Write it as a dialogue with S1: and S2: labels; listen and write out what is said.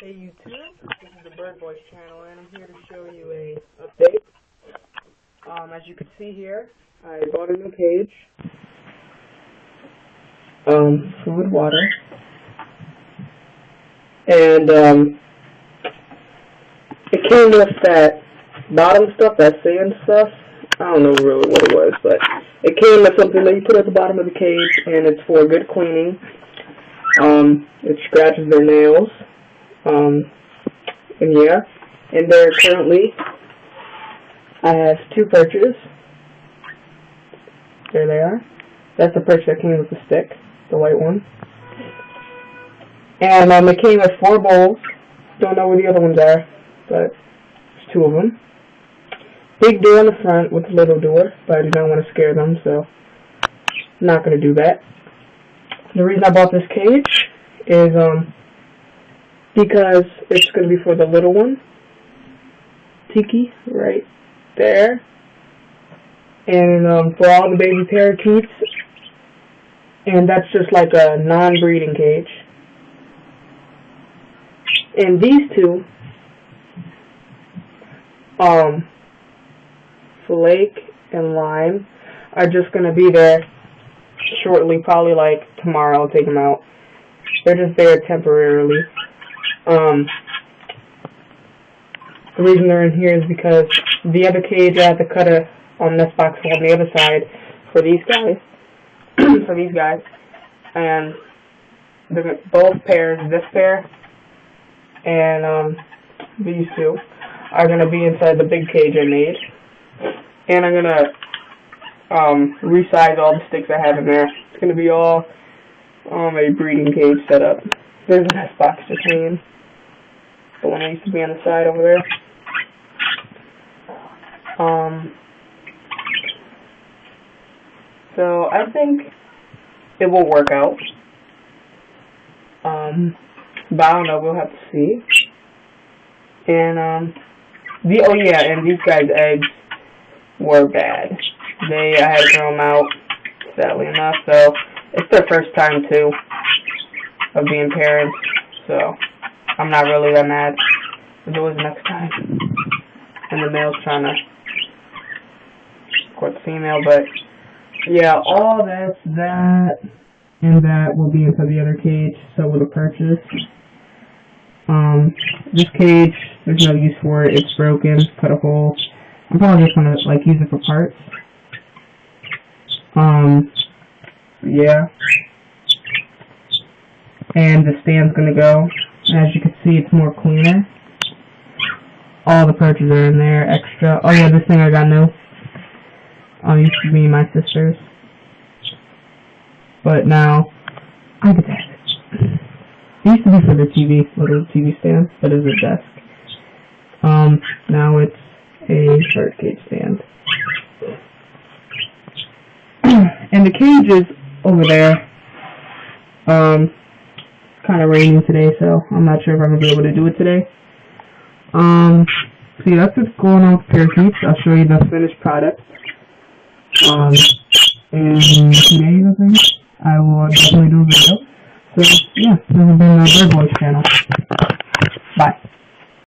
S1: Hey YouTube, this is the Bird Boys channel, and I'm here to show you a update. As you can see here, I bought a new cage. Food, water, and it came with that bottom stuff, that sand stuff. I don't know really what it was, but it came with something that you put at the bottom of the cage, and it's for good cleaning. It scratches their nails. And yeah, and there currently I have 2 perches. There they are. That's the perch that came with the stick, the white one. And it came with 4 bowls. Don't know where the other ones are, but there's 2 of them. Big door in the front with a little door, but I do not want to scare them, so I'm not going to do that. The reason I bought this cage is because it's going to be for the little one, Tiki, right there, and for all the baby parakeets, and that's just like a non-breeding cage. And these 2, Flake and Lime, are just going to be there shortly, probably like tomorrow. I'll take them out. They're just there temporarily. The reason they're in here is because the other cage I had to cut a nest box on the other side for these guys. And both pairs, this pair and these 2, are gonna be inside the big cage I made. And I'm gonna resize all the sticks I have in there. It's gonna be all a breeding cage setup. There's a nest box just hanging. The one that used to be on the side over there. So I think it will work out. But I don't know, we'll have to see. And and these guys' eggs were bad. I had to throw them out, sadly enough, so it's their first time too of being parents, so I'm not really that mad if it was next time. And the male's trying to court the female, but yeah, all that and that will be into the other cage, so will the perches. This cage, there's no use for it, it's broken, cut a hole. I'm probably just gonna like use it for parts. Yeah. And the stand's gonna go. As you can see, it's more cleaner. All the perches are in there, extra. Oh yeah, this thing I got new. Used to be my sister's. But now, I get that. It used to be for the TV, little TV stand, but it's a desk. Now it's a bird cage stand. And the cage is over there. Kind of raining today, so I'm not sure if I'm going to be able to do it today. See, that's what's going on with parakeets. I'll show you the finished product. In 2 days, I think, I will definitely do a video. So, yeah, this has been the Bird Boys channel. Bye.